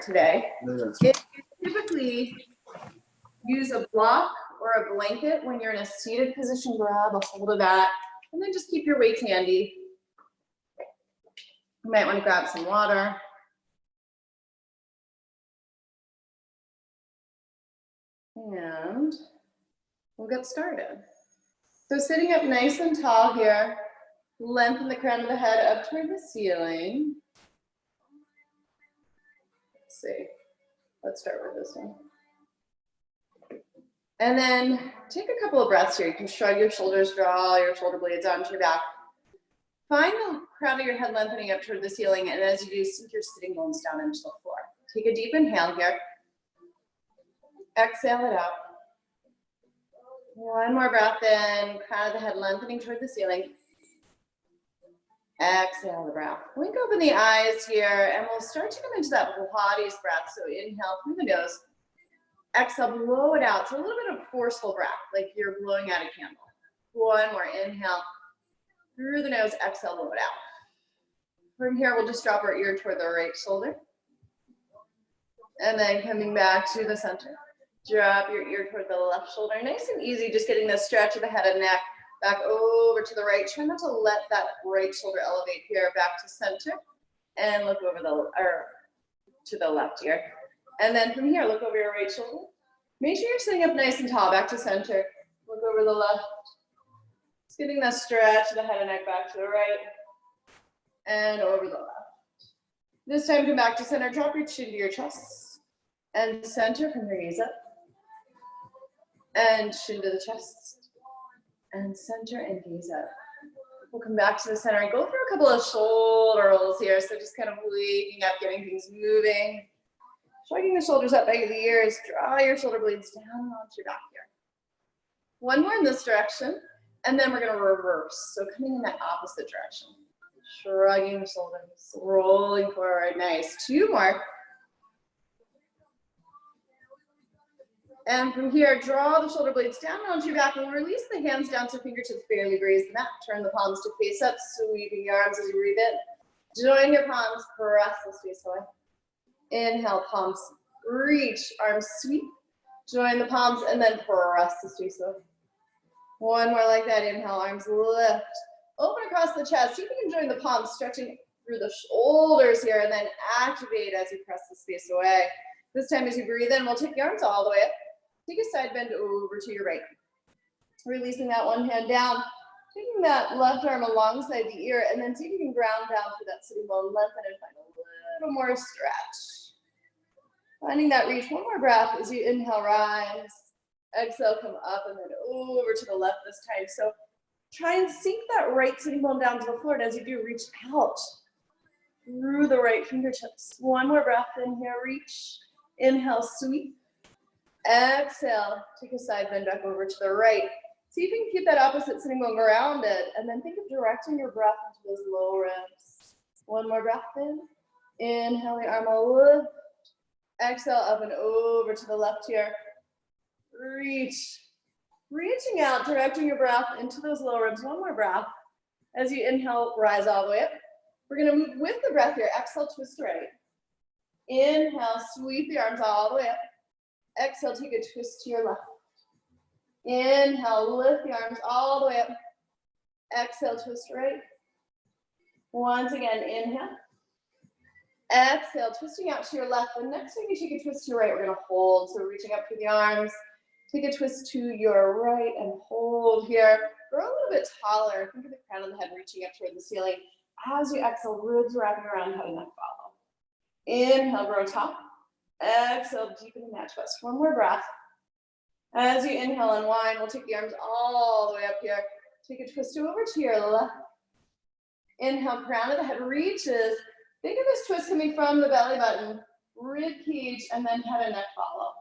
today is you typically use a block or a blanket when you're in a seated position. Grab a hold of that and then just keep your weights handy. You might want to grab some water. And we'll get started. So sitting up nice and tall here, lengthen the crown of the head up toward the ceiling. Let's see. Let's start with this one. And then take a couple of breaths here. You can shrug your shoulders, draw your shoulder blades onto your back. Find the crown of your head lengthening up toward the ceiling, and as you do, sink your sitting bones down into the floor. Take a deep inhale here. Exhale it out. One more breath in, crown of the head lengthening toward the ceiling. Exhale the breath. Blink open the eyes here, and we'll start to come into that Pilates breath. So inhale through the nose. Exhale, blow it out. So a little bit of forceful breath, like you're blowing out a candle. One more, inhale through the nose, exhale, blow it out. From here, we'll just drop our ear toward the right shoulder. And then coming back to the center. Drop your ear toward the left shoulder. Nice and easy, just getting the stretch of the head and neck. Back over to the right. Try not to let that right shoulder elevate here. Back to center. And look over to the left ear. And then from here, look over your right shoulder. Make sure you're sitting up nice and tall. Back to center. Look over the left. Just getting that stretch of the head and neck back to the right. And over the left. This time, come back to center. Drop your chin to your chest. And center from your knees up. And chin to the chest. And center and gaze up. We'll come back to the center and go through a couple of shoulder rolls here. So just kind of waking up, getting things moving. Shrugging the shoulders up by the ears. Draw your shoulder blades down onto your back here. One more in this direction. And then we're going to reverse. So coming in that opposite direction. Shrugging the shoulders. Rolling forward. Nice. Two more. And from here, draw the shoulder blades down onto your back and release the hands down to fingertips barely graze the mat. Turn the palms to face up, sweeping your arms as you breathe in. Join your palms, press the space away. Inhale, palms reach, arms sweep. Join the palms and then press the space away. One more like that. Inhale, arms lift. Open across the chest. See if you can join the palms, stretching through the shoulders here, and then activate as you press the space away. This time as you breathe in, we'll take the arms all the way up. Take a side bend over to your right. Releasing that one hand down. Taking that left arm alongside the ear, and then see if you can ground down through that sitting bone, lengthen and find a little more stretch. Finding that reach. One more breath as you inhale, rise. Exhale, come up and then over to the left this time. So try and sink that right sitting bone down to the floor, and as you do, reach out through the right fingertips. One more breath in here, reach. Inhale, sweep. Exhale, take a side bend back over to the right. See if you can keep that opposite sitting bone grounded, and then think of directing your breath into those low ribs. One more breath in. Inhale, the arm will lift. Exhale, up and over to the left here. Reach. Reaching out, directing your breath into those low ribs. One more breath. As you inhale, rise all the way up. We're going to move with the breath here. Exhale, twist right. Inhale, sweep the arms all the way up. Exhale, take a twist to your left. Inhale, lift the arms all the way up. Exhale, twist right. Once again, inhale. Exhale, twisting out to your left. The next time you take a twist to your right, we're going to hold. So reaching up through the arms. Take a twist to your right and hold here. Grow a little bit taller. Think of the crown of the head reaching up toward the ceiling. As you exhale, ribs wrapping around, head and neck follow. Inhale, grow tall. Exhale, deepening that twist. One more breath. As you inhale, unwind. We'll take the arms all the way up here. Take a twist over to your left. Inhale, crown of the head reaches. Think of this twist coming from the belly button, rib cage, and then head and neck follow.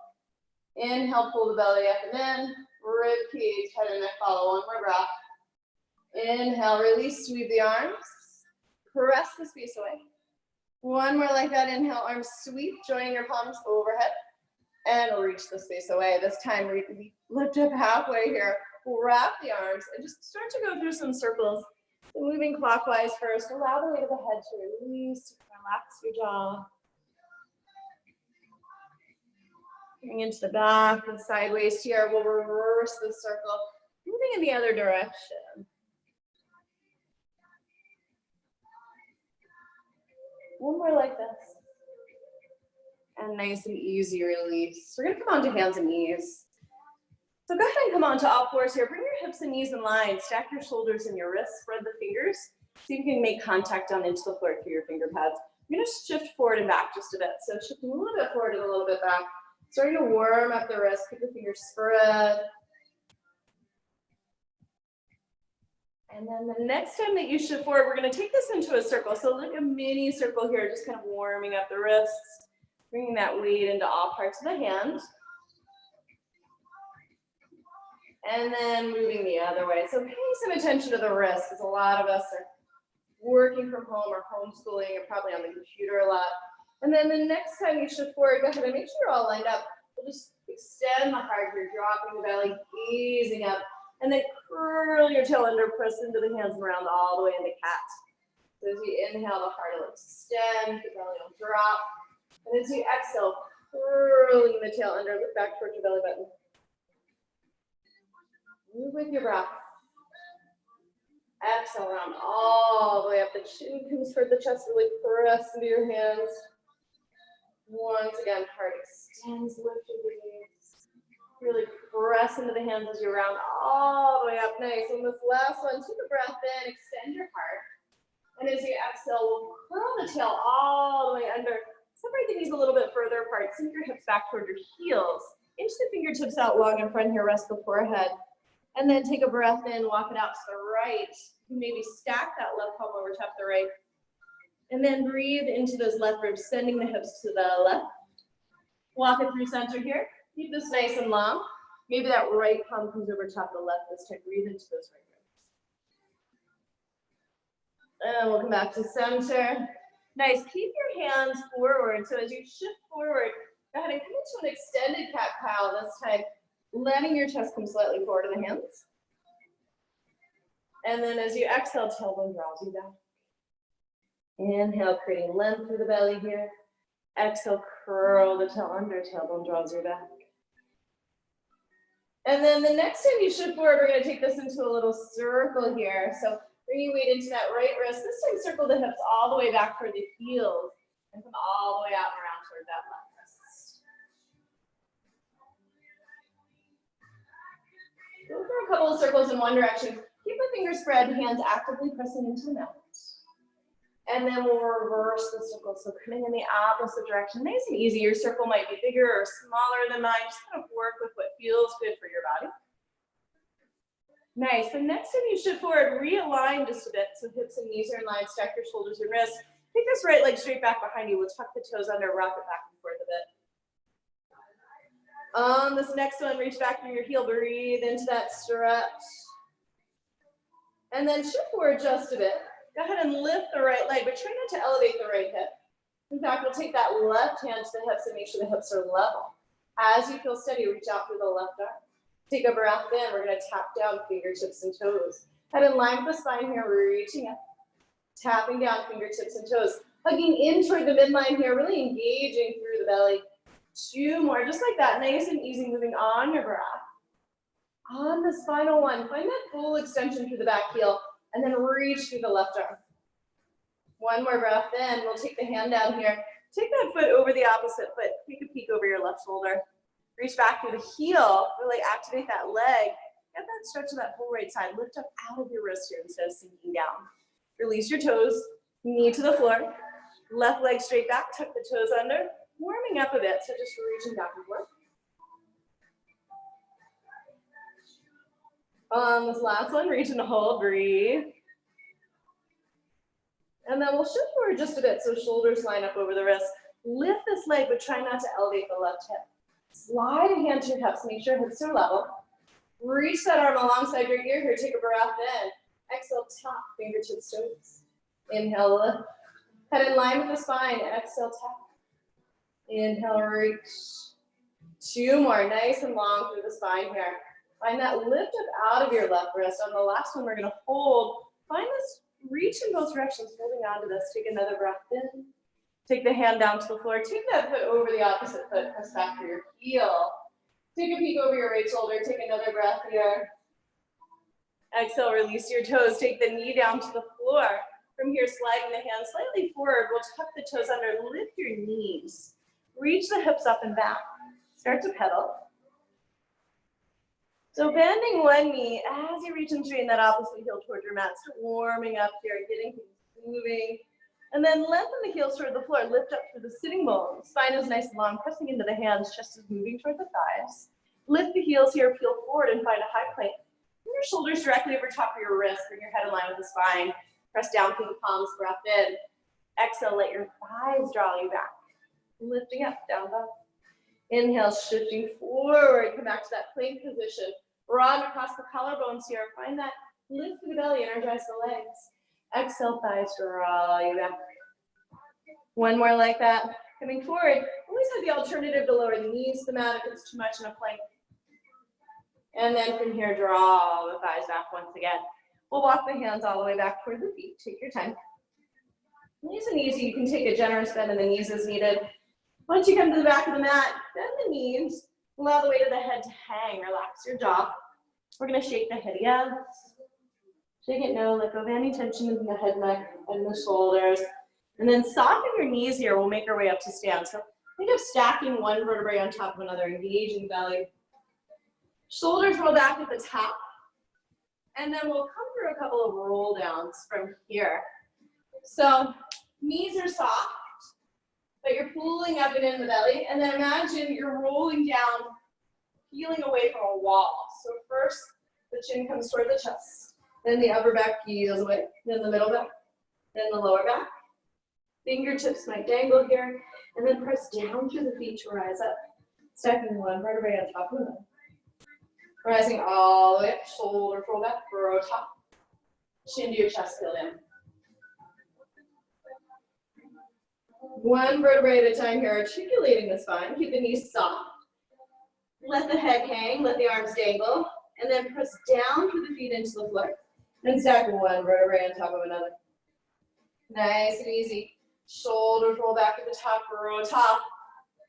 Inhale, pull the belly up and in. Rib cage, head and neck follow. One more breath. Inhale, release, sweep the arms. Press the space away. One more like that. Inhale, arms sweep, joining your palms overhead. And reach the space away. This time, lift up halfway here. Wrap the arms and just start to go through some circles. So moving clockwise first. Allow the weight of the head to release. Relax your jaw. Coming into the back and sideways here. We'll reverse the circle, moving in the other direction. One more like this. And nice and easy release. We're gonna come onto hands and knees. So go ahead and come onto all fours here. Bring your hips and knees in line. Stack your shoulders and your wrists. Spread the fingers. See if you can make contact down into the floor through your finger pads. I'm gonna shift forward and back just a bit. So shifting a little bit forward and a little bit back. Starting to warm up the wrist. Keep the fingers spread. And then the next time that you shift forward, we're gonna take this into a circle. So like a mini circle here, just kind of warming up the wrists. Bringing that weight into all parts of the hand. And then moving the other way. So pay some attention to the wrist, because a lot of us are working from home or homeschooling or probably on the computer a lot. And then the next time you shift forward, go ahead and make sure you're all lined up. We'll just extend the heart here, dropping the belly, gazing up. And then curl your tail under, press into the hands and round all the way into cat. So as you inhale, the heart will extend, the belly will drop. And as you exhale, curling the tail under, look back towards your belly button. Move with your breath. Exhale, round all the way up. The chin comes toward the chest, really press into your hands. Once again, heart extends, lift your knees. Really press into the hands as you round all the way up. Nice. And this last one, take a breath in, extend your heart. And as you exhale, we'll curl the tail all the way under. Separate the knees a little bit further apart. Sink your hips back toward your heels. Inch the fingertips out long in front here, rest the forehead. And then take a breath in, walk it out to the right. Maybe stack that left palm over top the right. And then breathe into those left ribs, sending the hips to the left. Walk it through center here. Keep this nice and long. Maybe that right palm comes over top of the left this time. Breathe into those right ribs. And we'll come back to center. Nice. Keep your hands forward. So as you shift forward, go ahead and come into an extended cat-cow this time, letting your chest come slightly forward in the hands. And then as you exhale, tailbone draws you back. Inhale, creating length through the belly here. Exhale, curl the tail under, tailbone draws you back. And then the next time you shift forward, we're going to take this into a little circle here. So bring your weight into that right wrist. This time circle the hips all the way back toward the heels and come all the way out and around toward that left wrist. Go for a couple of circles in one direction. Keep the fingers spread, hands actively pressing into the mat. And then we'll reverse the circle. So coming in the opposite direction, nice and easy. Your circle might be bigger or smaller than mine. Just kind of work with what feels good for your body. Nice. The next time you shift forward, realign just a bit. So hips and knees are in line. Stack your shoulders and wrists. Take this right leg straight back behind you. We'll tuck the toes under, rock it back and forth a bit. On this next one, reach back through your heel. Breathe into that stretch. And then shift forward just a bit. Go ahead and lift the right leg, but try not to elevate the right hip. In fact, we'll take that left hand to the hips and make sure the hips are level. As you feel steady, reach out through the left arm. Take a breath in. We're going to tap down fingertips and toes. Head in line with the spine here, reaching up. Tapping down fingertips and toes. Hugging in toward the midline here, really engaging through the belly. 2 more, just like that. Nice and easy, moving on your breath. On this final one, find that full extension through the back heel. And then reach through the left arm. 1 more breath in. We'll take the hand down here. Take that foot over the opposite foot. Take a peek over your left shoulder. Reach back through the heel. Really activate that leg. Get that stretch of that whole right side. Lift up out of your wrist here instead of sinking down. Release your toes. Knee to the floor. Left leg straight back. Tuck the toes under. Warming up a bit. So just reaching back and forth. On this last one, reach and hold, breathe. And then we'll shift forward just a bit so shoulders line up over the wrist. Lift this leg, but try not to elevate the left hip. Slide a hand to your hips, make sure hips are level. Reach that arm alongside your ear here, take a breath in. Exhale, tap, fingertips, toes. Inhale, lift. Head in line with the spine, exhale, tap. Inhale, reach. 2 more, nice and long through the spine here. Find that lift up out of your left wrist. On the last one, we're going to hold. Find this reach in both directions, holding on to this. Take another breath in. Take the hand down to the floor. Take that foot over the opposite foot. Press back for your heel. Take a peek over your right shoulder. Take another breath here. Exhale, release your toes. Take the knee down to the floor. From here, sliding the hands slightly forward. We'll tuck the toes under. Lift your knees. Reach the hips up and back. Start to pedal. So bending one knee as you reach and straighten that opposite heel toward your mat. Start warming up here, getting things moving. And then lengthen the heels toward the floor. Lift up through the sitting bones. Spine is nice and long, pressing into the hands. Chest is moving toward the thighs. Lift the heels here, peel forward and find a high plank. Bring your shoulders directly over top of your wrist. Bring your head in line with the spine. Press down through the palms, breath in. Exhale, let your thighs draw you back. Lifting up, down dog. Inhale, shifting forward. Come back to that plank position. Rod across the collarbones here. Find that lift through the belly, energize the legs. Exhale, thighs draw you back. One more like that. Coming forward, always have the alternative to lower the knees to the mat if it's too much in a plank. And then from here, draw the thighs back once again. We'll walk the hands all the way back toward the feet. Take your time. Nice and easy. You can take a generous bend in the knees as needed. Once you come to the back of the mat, bend the knees. Allow the weight of the head to hang. Relax your jaw. We're going to shake the head, yes. Shake it, no. Let go of any tension in the head, neck, and the shoulders. And then soften your knees here. We'll make our way up to stand. So think of stacking one vertebrae on top of another, engaging the belly. Shoulders roll back at the top. And then we'll come through a couple of roll downs from here. So knees are soft, but you're pulling up and in the belly. And then imagine you're rolling down, peeling away from a wall. So first, the chin comes toward the chest. Then the upper back peels away. Then the middle back. Then the lower back. Fingertips might dangle here. And then press down through the feet to rise up. Stacking one vertebrae on top of another. Rising all the way up, shoulder roll back, row top. Chin to your chest, peel in. One vertebrae at a time here, articulating the spine. Keep the knees soft. Let the head hang, let the arms dangle. And then press down through the feet into the floor. And stack one vertebrae on top of another. Nice and easy. Shoulders roll back at the top, row top.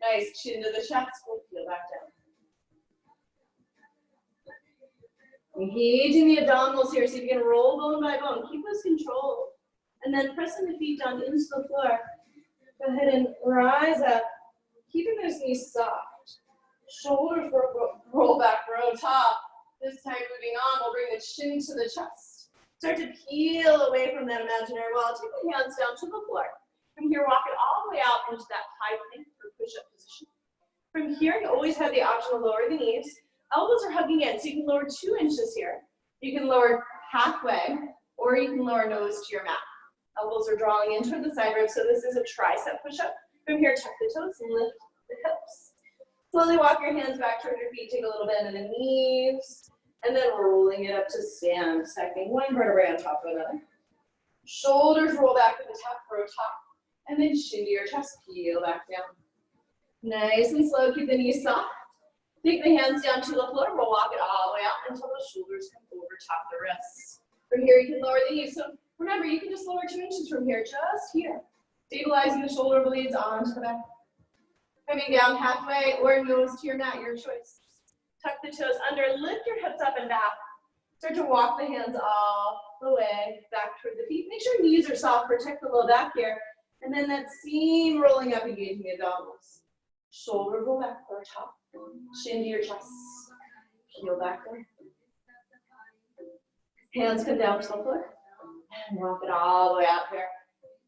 Nice, chin to the chest, we'll peel back down. Engaging the abdominals here, so you can roll bone by bone. Keep those controlled. And then pressing the feet down into the floor. Go ahead and rise up, keeping those knees soft. Shoulders roll back, row top. This time moving on, we'll bring the chin to the chest. Start to peel away from that imaginary wall. Take the hands down to the floor. From here, walk it all the way out into that high plank or push-up position. From here, you always have the option to lower the knees. Elbows are hugging in, so you can lower 2 inches here. You can lower halfway, or you can lower nose to your mat. Elbows are drawing in toward the side ribs, so this is a tricep push-up. From here, tuck the toes and lift the hips. Slowly walk your hands back toward your feet, take a little bend in the knees, and then rolling it up to stand, stacking one vertebrae on top of another. Shoulders roll back at the top, row top, and then chin to your chest, peel back down. Nice and slow, keep the knees soft. Take the hands down to the floor. We'll walk it all the way out until the shoulders come over top of the wrists. From here, you can lower the knees. So remember, you can just lower 2 inches from here, just here. Stabilizing the shoulder blades onto the back. Coming down halfway or nose to your mat, your choice. Tuck the toes under, lift your hips up and back. Start to walk the hands all the way back toward the feet. Make sure knees are soft, protect the low back here. And then that seam rolling up, engaging the abdominals. Shoulder roll back or top. Chin to your chest. Peel back there. Hands come down to the floor. And walk it all the way out here.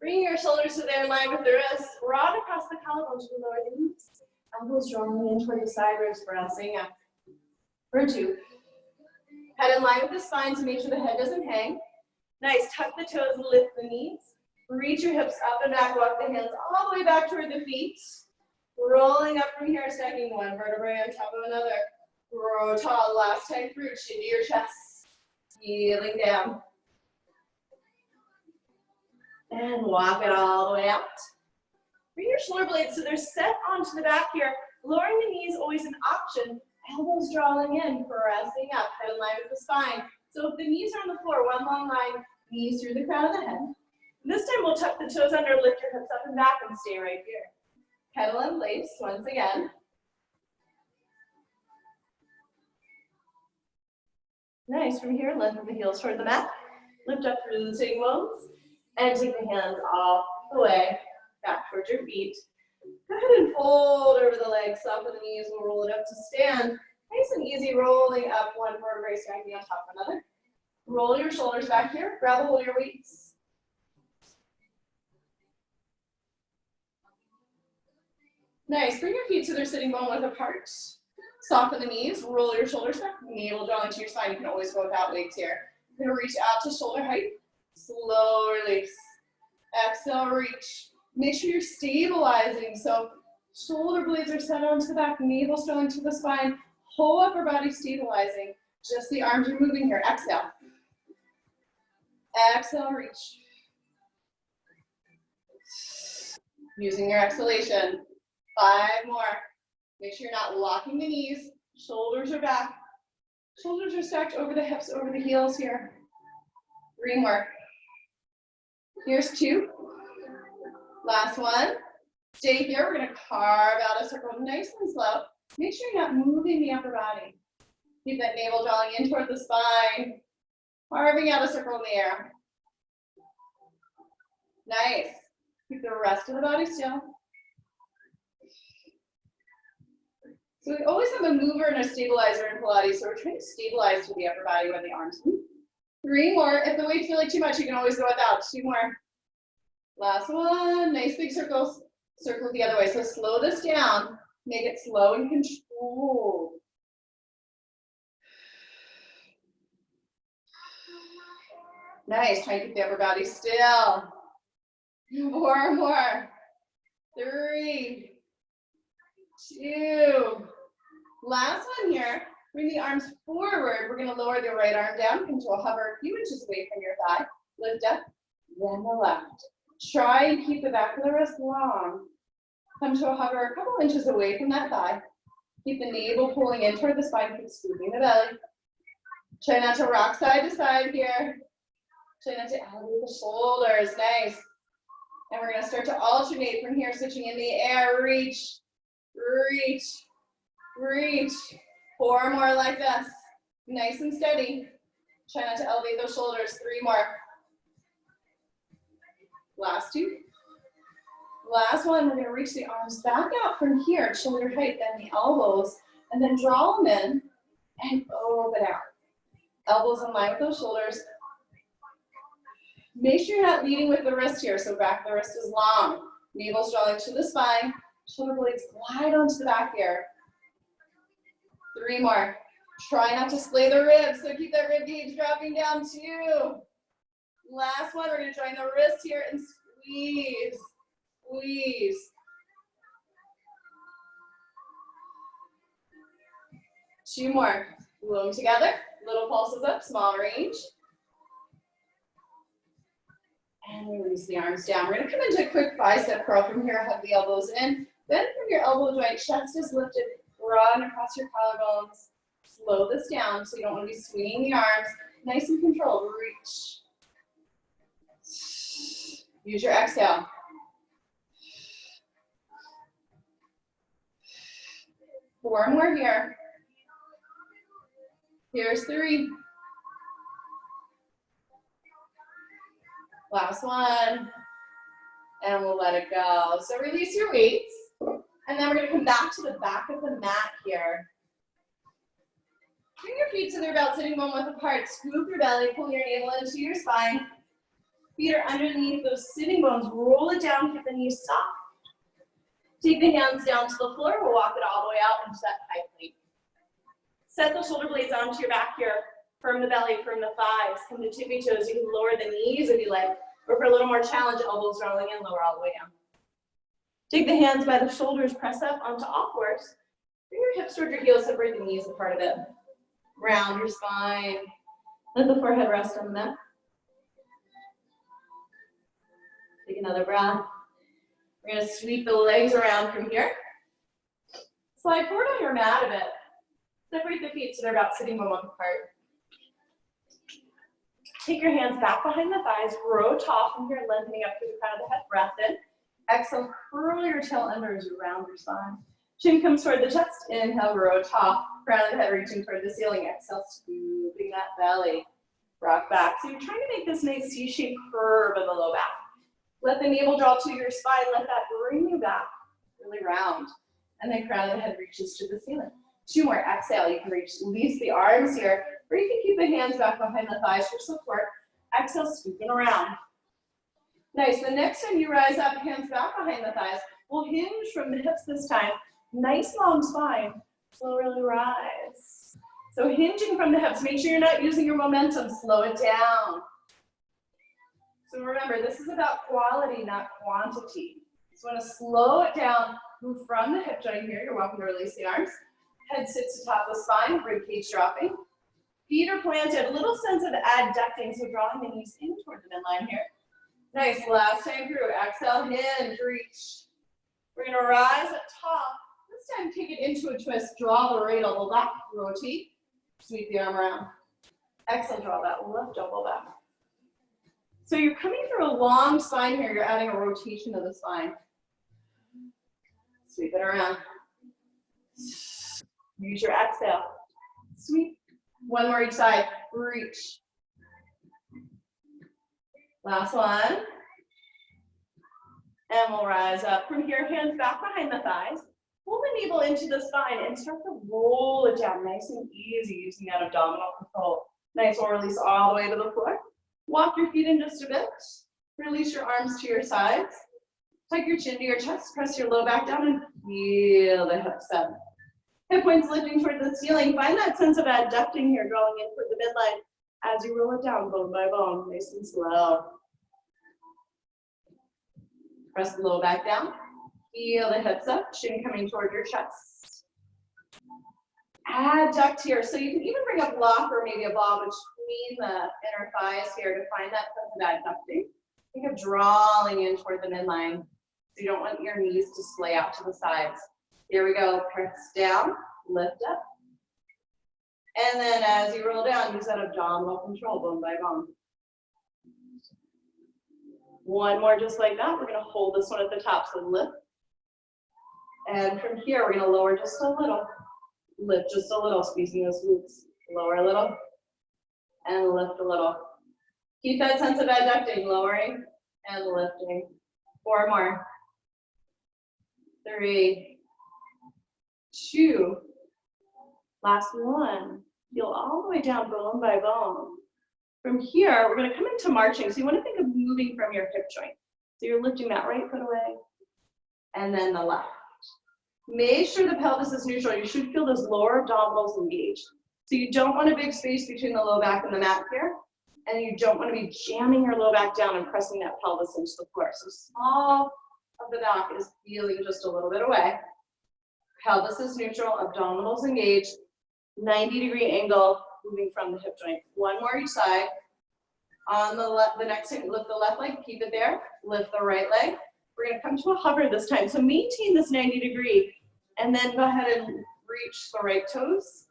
Bring your shoulders so they're in line with the wrists. Rod across the collarbones to the lower knees. Elbows drawing in toward the side ribs, pressing up. For 2. Head in line with the spine to make sure the head doesn't hang. Nice. Tuck the toes, lift the knees. Reach your hips up and back. Walk the hands all the way back toward the feet. Rolling up from here, stacking one vertebrae on top of another. Grow tall, last time through, chin to your chest. Healing down. And walk it all the way out. Bring your shoulder blades so they're set onto the back here. Lowering the knees, always an option. Elbows drawing in, pressing up, head in line with the spine. So if the knees are on the floor, one long line, knees through the crown of the head. This time we'll tuck the toes under, lift your hips up and back, and stay right here. Kettle in place once again. Nice. From here, lengthen the heels toward the mat. Lift up through the sitting bones. And take the hands all the way back towards your feet. Go ahead and fold over the legs, soften the knees, we'll roll it up to stand. Nice and easy, rolling up one vertebrae, stacking on top of another. Roll your shoulders back here, grab a hold of your weights. Nice, bring your feet to their sitting bone width apart. Soften the knees, roll your shoulders back, navel draw into your spine. You can always go without weights here. You're gonna reach out to shoulder height, slow release. Exhale, reach. Make sure you're stabilizing. So shoulder blades are set onto the back, navel strong to the spine, whole upper body stabilizing. Just the arms are moving here. Exhale. Exhale, reach. Using your exhalation. 5 more. Make sure you're not locking the knees. Shoulders are back. Shoulders are stacked over the hips, over the heels here. 3 more. Here's 2. Last one. Stay here. We're going to carve out a circle nice and slow. Make sure you're not moving the upper body. Keep that navel drawing in toward the spine. Carving out a circle in the air. Nice. Keep the rest of the body still. So we always have a mover and a stabilizer in Pilates, so we're trying to stabilize to the upper body when the arms move. 3 more. If the weights feel like too much, you can always go without. 2 more. Last one. Nice big circles. Circle the other way. So slow this down. Make it slow and controlled. Nice. Try to keep the upper body still. 4 more. 3, 2. Last one here. Bring the arms forward. We're going to lower the right arm down. Come to a hover a few inches away from your thigh. Lift up. Then the left. Try and keep the back of the wrist long. Come to a hover a couple inches away from that thigh. Keep the navel pulling in toward the spine. Keep scooping the belly. Try not to rock side to side here. Try not to elevate the shoulders. Nice. And we're going to start to alternate from here, switching in the air. Reach, reach, reach. 4 more like this. Nice and steady. Try not to elevate those shoulders. 3 more. Last 2. Last one, we're going to reach the arms back out from here, shoulder height, then the elbows, and then draw them in and open out. Elbows in line with those shoulders. Make sure you're not leading with the wrist here, so back of the wrist is long. Navel's drawing to the spine. Shoulder blades glide onto the back here. 3 more. Try not to splay the ribs, so keep that rib cage dropping down too. Last one, we're going to join the wrist here and squeeze, squeeze. Two more. Glue them together. Little pulses up, small range. And release the arms down. We're going to come into a quick bicep curl from here. Hug the elbows in. Then from your elbow joint, chest is lifted, broaden across your collarbones. Slow this down so you don't want to be swinging the arms. Nice and controlled. Reach. Use your exhale. Four more here. Here's 3. Last one. And we'll let it go. So release your weights. And then we're going to come back to the back of the mat here. Bring your feet to their belt, sitting bone width apart. Scoop your belly, pull your navel into your spine. Feet are underneath those sitting bones. Roll it down, keep the knees soft. Take the hands down to the floor. We'll walk it all the way out into that high plank. Set the shoulder blades onto your back here. Firm the belly, firm the thighs. Come to tippy toes. You can lower the knees if you like. Or for a little more challenge, elbows rolling in, lower all the way down. Take the hands by the shoulders, press up onto all fours. Bring your hips toward your heels, separate the knees apart a bit. Round your spine. Let the forehead rest on the mat. Take another breath. We're going to sweep the legs around from here. Slide forward on your mat a bit. Separate the feet so they're about sitting bone width apart. Take your hands back behind the thighs, row tall from here, lengthening up through the crown of the head, breath in. Exhale, curl your tail under as you round your spine. Chin comes toward the chest, inhale, row tall, crown of the head reaching toward the ceiling, exhale, scooping that belly. Rock back. So you're trying to make this nice C-shaped curve of the low back. Let the navel draw to your spine, let that bring you back, really round. And then crown of the head reaches to the ceiling. 2 more, exhale, you can release the arms here, or you can keep the hands back behind the thighs for support. Exhale, scooping around. Nice, the next time you rise up, hands back behind the thighs, we'll hinge from the hips this time. Nice long spine, slowly rise. So hinging from the hips, make sure you're not using your momentum, slow it down. So remember, this is about quality, not quantity. So want to slow it down, move from the hip joint here, you're welcome to release the arms. Head sits atop the spine, rib cage dropping. Feet are planted, a little sense of adducting, so drawing the knees in toward the midline here. Nice, last time through, exhale, hinge, reach. We're gonna rise up top. This time take it into a twist, draw the right elbow back, rotate, sweep the arm around. Exhale, draw that left elbow back. So you're coming through a long spine here, you're adding a rotation of the spine. Sweep it around. Use your exhale. Sweep. 1 more each side. Reach. Last one. And we'll rise up. From here, hands back behind the thighs. Pull the navel into the spine and start to roll it down nice and easy using that abdominal control. Nice, we'll release all the way to the floor. Walk your feet in just a bit. Release your arms to your sides. Tuck your chin to your chest. Press your low back down and feel the hips up. Hip points lifting toward the ceiling. Find that sense of adducting here, drawing in toward the midline as you roll it down bone by bone, nice and slow. Press the low back down. Feel the hips up, chin coming toward your chest. Adduct here. So you can even bring a block or maybe a ball between the inner thighs here to find that sense of adducting. Think of drawing in toward the midline. So you don't want your knees to splay out to the sides. Here we go, press down, lift up. And then as you roll down, use that abdominal control, bone by bone. 1 more just like that. We're gonna hold this one at the top, so lift. And from here, we're gonna lower just a little. Lift just a little, squeezing those glutes. Lower a little, and lift a little. Keep that sense of adducting, lowering and lifting. 4 more. 3, 2, last one. Feel all the way down bone by bone. From here, we're gonna come into marching. So you wanna think of moving from your hip joint. So you're lifting that right foot away, and then the left. Make sure the pelvis is neutral. You should feel those lower abdominals engaged. So you don't want a big space between the low back and the mat here, and you don't wanna be jamming your low back down and pressing that pelvis into the floor. So small of the back is feeling just a little bit away. Pelvis is neutral, abdominals engaged, 90-degree angle, moving from the hip joint. 1 more each side. On the next thing, lift the left leg, keep it there. Lift the right leg. We're gonna come to a hover this time. So maintain this 90-degree, and then go ahead and reach the right toes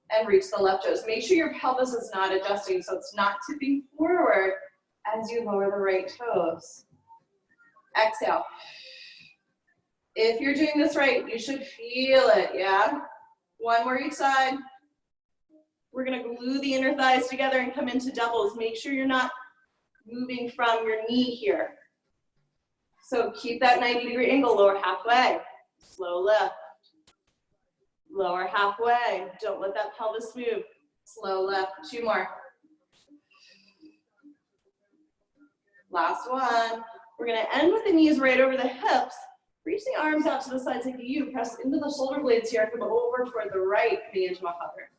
and reach the left toes. Make sure your pelvis is not adjusting, so it's not tipping forward as you lower the right toes. Exhale. If you're doing this right, you should feel it, yeah? 1 more each side. We're gonna glue the inner thighs together and come into doubles. Make sure you're not moving from your knee here. So keep that 90-degree angle, lower halfway. Slow lift. Lower halfway. Don't let that pelvis move. Slow lift. 2 more. Last one. We're gonna end with the knees right over the hips. Reach the arms out to the sides like a U. Press into the shoulder blades here. Come over toward the right, coming into a hover.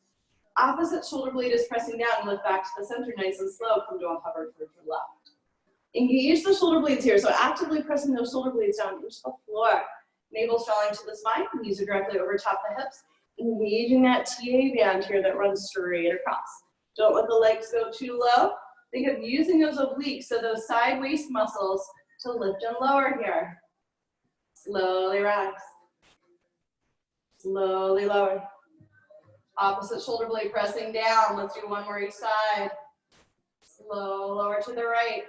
Opposite shoulder blade is pressing down. Lift back to the center, nice and slow. Come to a hover toward your left. Engage the shoulder blades here. So actively pressing those shoulder blades down into the floor. Navel's drawing to the spine. Knees are directly over top the hips. Engaging that TA band here that runs straight across. Don't let the legs go too low. Think of using those obliques, so those side waist muscles, to lift and lower here. Slowly rise. Slowly lower. Opposite shoulder blade pressing down. Let's do 1 more each side. Slow lower to the right.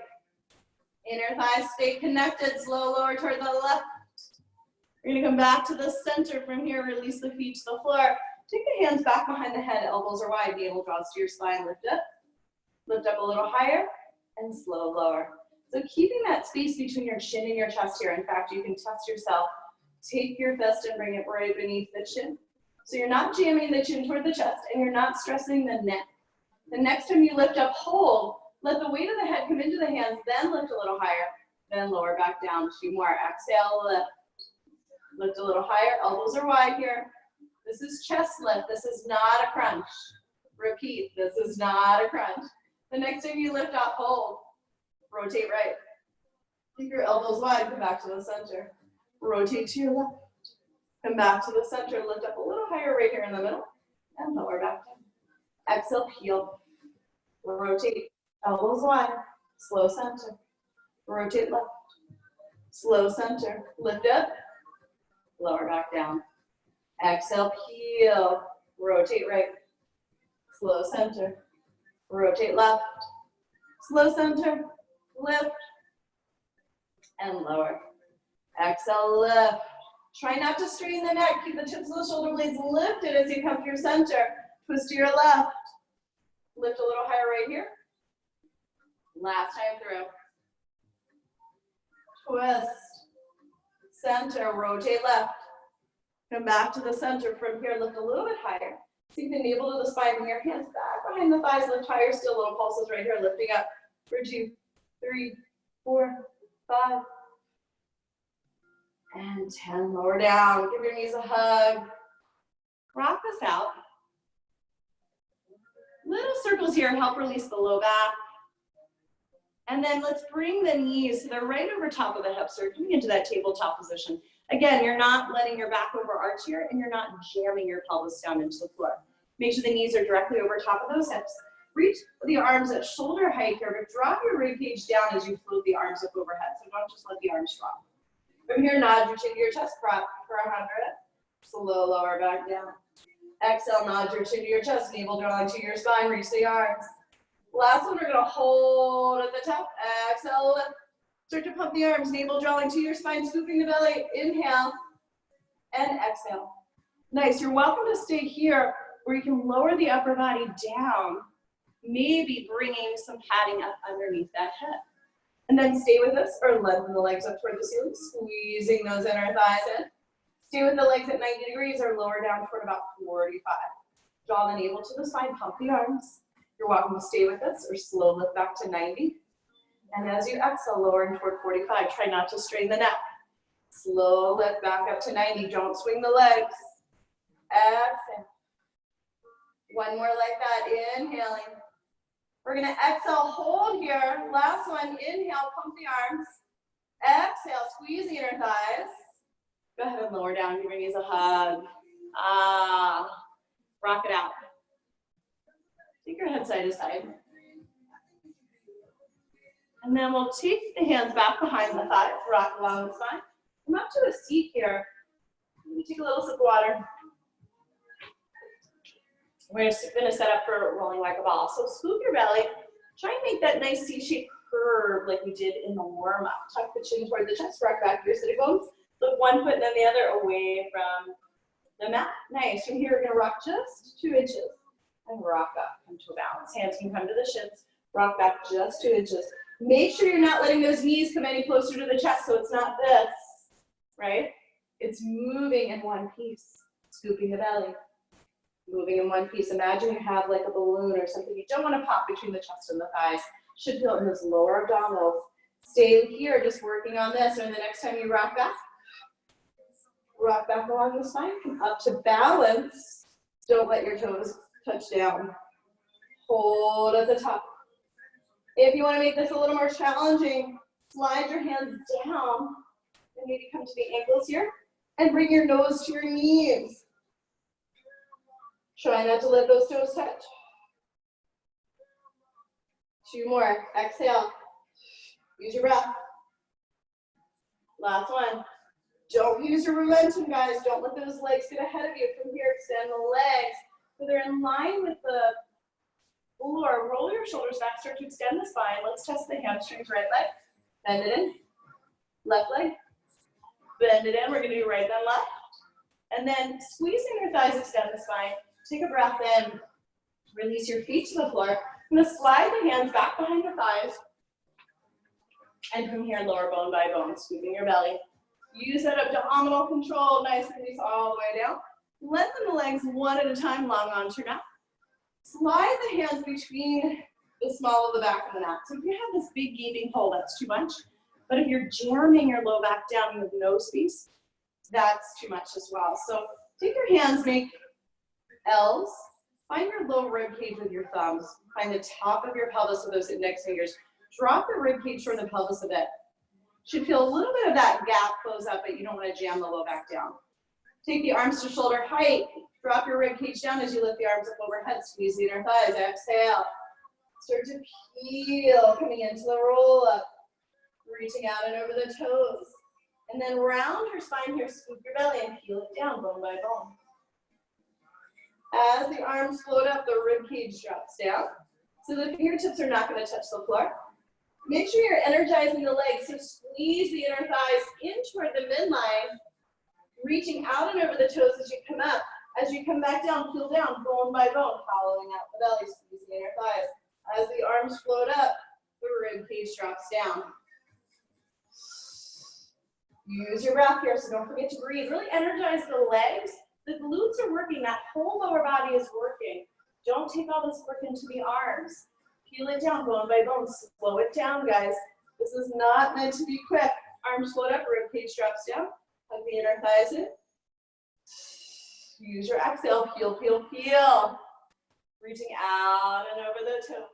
Inner thighs stay connected. Slow lower toward the left. We're gonna come back to the center from here. Release the feet to the floor. Take the hands back behind the head. Elbows are wide. Navel draws to your spine. Lift up. Lift up a little higher. And slow lower. So keeping that space between your chin and your chest here. In fact, you can test yourself. Take your fist and bring it right beneath the chin. So you're not jamming the chin toward the chest and you're not stressing the neck. The next time you lift up, hold. Let the weight of the head come into the hands, then lift a little higher, then lower back down. 2 more. Exhale, lift. Lift a little higher. Elbows are wide here. This is chest lift. This is not a crunch. Repeat. This is not a crunch. The next time you lift up, hold. Rotate right. Keep your elbows wide. Come back to the center. Rotate to your left. Come back to the center. Lift up a little higher right here in the middle. And lower back down. Exhale, peel. Rotate. Elbows wide. Slow center. Rotate left. Slow center. Lift up. Lower back down. Exhale, peel. Rotate right. Slow center. Rotate left. Slow center. Lift. And lower. Exhale, lift. Try not to strain the neck. Keep the tips of the shoulder blades lifted as you come through center. Twist to your left. Lift a little higher right here. Last time through. Twist. Center. Rotate left. Come back to the center. From here, lift a little bit higher. Sink the navel to the spine. Bring your hands back behind the thighs. Lift higher still. Little pulses right here. Lifting up for 2, 3, 4, 5. And 10, lower down. Give your knees a hug. Rock this out. Little circles here help release the low back. And then let's bring the knees so they're right over top of the hips. So you're coming into that tabletop position. Again, you're not letting your back overarch here and you're not jamming your pelvis down into the floor. Make sure the knees are directly over top of those hips. Reach the arms at shoulder height here, but drop your rib cage down as you float the arms up overhead. So don't just let the arms drop. From here, nod your chin to your chest, prop for 100. Slow lower back down. Exhale, nod your chin to your chest, navel drawing to your spine, reach the arms. Last one, we're gonna hold at the top. Exhale, lift. Start to pump the arms, navel drawing to your spine, scooping the belly. Inhale and exhale. Nice, you're welcome to stay here where you can lower the upper body down, maybe bringing some padding up underneath that head. And then stay with us, or lengthen the legs up toward the ceiling, squeezing those inner thighs in. Stay with the legs at 90 degrees or lower down toward about 45. Draw the navel to the spine, pump the arms. You're welcome to stay with us or slow lift back to 90. And as you exhale, lowering toward 45, try not to strain the neck. Slow lift back up to 90. Don't swing the legs. Exhale. One more like that, inhaling. We're gonna exhale, hold here. Last one, inhale, pump the arms. Exhale, squeeze the inner thighs. Go ahead and lower down, give your knees a hug. Rock it out. Take your head side to side. And then we'll take the hands back behind the thighs, rock along the spine. Come up to a seat here. Let me take a little sip of water. We're gonna set up for rolling like a ball. So scoop your belly. Try and make that nice C-shaped curve like we did in the warm-up. Tuck the chin toward the chest, rock back your sitting bones. Lift one foot and then the other away from the mat. Nice. From here, we're gonna rock just 2 inches and rock up, come to a balance. Hands can come to the shins. Rock back just 2 inches. Make sure you're not letting those knees come any closer to the chest, so it's not this, right? It's moving in one piece. Scooping the belly. Moving in one piece. Imagine you have like a balloon or something. You don't want to pop between the chest and the thighs. Should feel in those lower abdominals. Stay here, just working on this. And the next time you rock back along the spine. Come up to balance. Don't let your toes touch down. Hold at the top. If you want to make this a little more challenging, slide your hands down and maybe come to the ankles here and bring your nose to your knees. Try not to let those toes touch. 2 more. Exhale. Use your breath. Last one. Don't use your momentum, guys. Don't let those legs get ahead of you. From here, extend the legs so they're in line with the floor. Roll your shoulders back, start to extend the spine. Let's test the hamstrings, right leg. Bend it in. Left leg. Bend it in. We're going to do right then left. And then squeezing your thighs, extend the spine. Take a breath in. Release your feet to the floor. I'm going to slide the hands back behind the thighs. And from here, lower bone by bone, scooping your belly. Use that abdominal control. Nice release all the way down. Lengthen the legs one at a time, long onto your mat. Slide the hands between the small of the back and the mat. So if you have this big gaping hole, that's too much. But if you're jamming your low back down with no space, that's too much as well. So take your hands, make L's. Find your low rib cage with your thumbs. Find the top of your pelvis with those index fingers. Drop the rib cage toward the pelvis a bit. Should feel a little bit of that gap close up, but you don't want to jam the low back down. Take the arms to shoulder height. Drop your rib cage down as you lift the arms up overhead. Squeeze the inner thighs. Exhale. Start to peel, coming into the roll up. Reaching out and over the toes. And then round your spine here. Scoop your belly and peel it down bone by bone. As the arms float up, the rib cage drops down. So the fingertips are not going to touch the floor. Make sure you're energizing the legs. So squeeze the inner thighs in toward the midline. Reaching out and over the toes as you come up. As you come back down, peel down, bone by bone, hollowing out the belly, squeezing the inner thighs. As the arms float up, the rib cage drops down. Use your breath here, so don't forget to breathe. Really energize the legs. The glutes are working. That whole lower body is working. Don't take all this work into the arms. Peel it down, bone by bone. Slow it down, guys. This is not meant to be quick. Arms float up, rib cage drops down. Hug the inner thighs in. Use your exhale, peel, peel, peel. Reaching out and over the toes.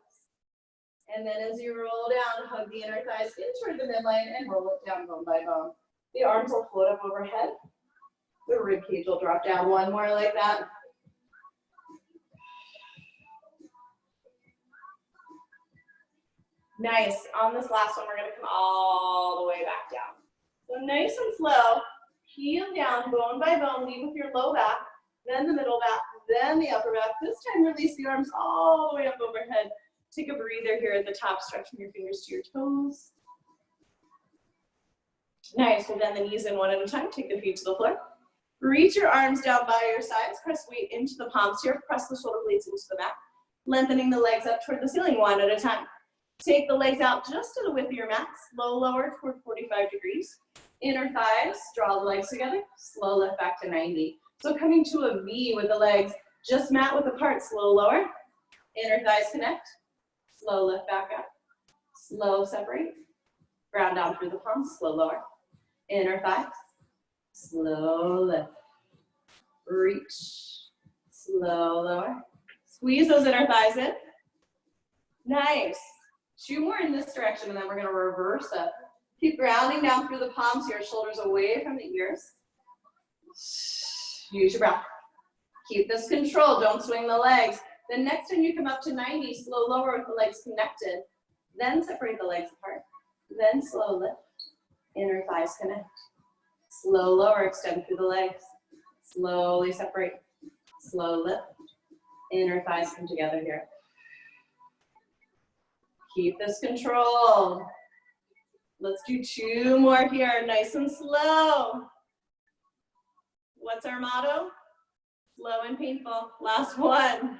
And then as you roll down, hug the inner thighs in toward the midline and roll it down bone by bone. The arms will float up overhead. The rib cage will drop down. One more like that. Nice. On this last one, we're going to come all the way back down. So nice and slow. Heel down, bone by bone. Lead with your low back, then the middle back, then the upper back. This time, release the arms all the way up overhead. Take a breather here at the top, stretching your fingers to your toes. Nice. We'll bend the knees in one at a time. Take the feet to the floor. Reach your arms down by your sides. Press weight into the palms here. Press the shoulder blades into the mat. Lengthening the legs up toward the ceiling one at a time. Take the legs out just to the width of your mat. Slow lower toward 45 degrees. Inner thighs, draw the legs together. Slow lift back to 90. So coming to a V with the legs just mat width apart. Slow lower. Inner thighs connect. Slow lift back up. Slow separate. Ground down through the palms. Slow lower. Inner thighs. Slow lift. Reach. Slow lower. Squeeze those inner thighs in. Nice. 2 more in this direction, and then we're going to reverse it. Keep grounding down through the palms here, shoulders away from the ears. Use your breath. Keep this control. Don't swing the legs. Then next time you come up to 90, slow lower with the legs connected. Then separate the legs apart. Then slow lift. Inner thighs connect. Slow lower, extend through the legs. Slowly separate. Slow lift. Inner thighs come together here. Keep this control. Let's do 2 more here, nice and slow. What's our motto? Slow and painful. Last one.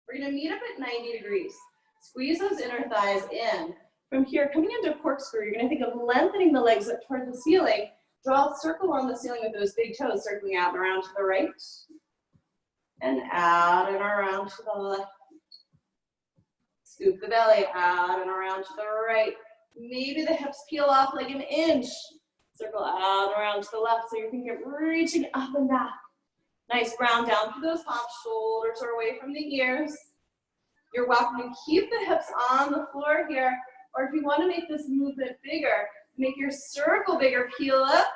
We're gonna meet up at 90 degrees. Squeeze those inner thighs in. From here, coming into corkscrew, you're gonna think of lengthening the legs up toward the ceiling. Draw a circle on the ceiling with those big toes, circling out and around to the right. And out and around to the left. Scoop the belly out and around to the right. Maybe the hips peel off like an inch. Circle out and around to the left so you can get reaching up and back. Nice, ground down through those palms. Shoulders are away from the ears. You're welcome to keep the hips on the floor here. Or if you want to make this movement bigger, make your circle bigger. Peel up.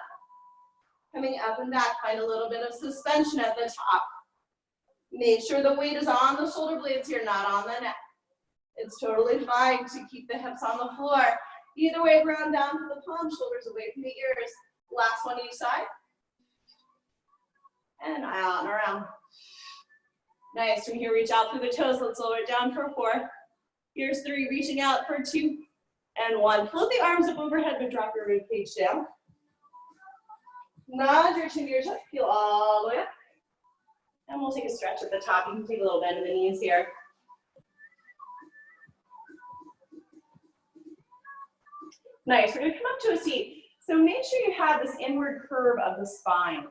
Coming up and back. Find a little bit of suspension at the top. Make sure the weight is on the shoulder blades here, not on the neck. It's totally fine to keep the hips on the floor. Either way, ground down to the palms, shoulders away from the ears. Last one each side. And out and around. Nice. From here, reach out through the toes. Let's lower it down for 4. Here's 3, reaching out for 2 and 1. Float the arms up overhead, but drop your rib cage down. Nod your chin to your chest. Peel all the way up. And we'll take a stretch at the top. You can take a little bend in the knees here. Nice. We're going to come up to a seat. So make sure you have this inward curve of the spine.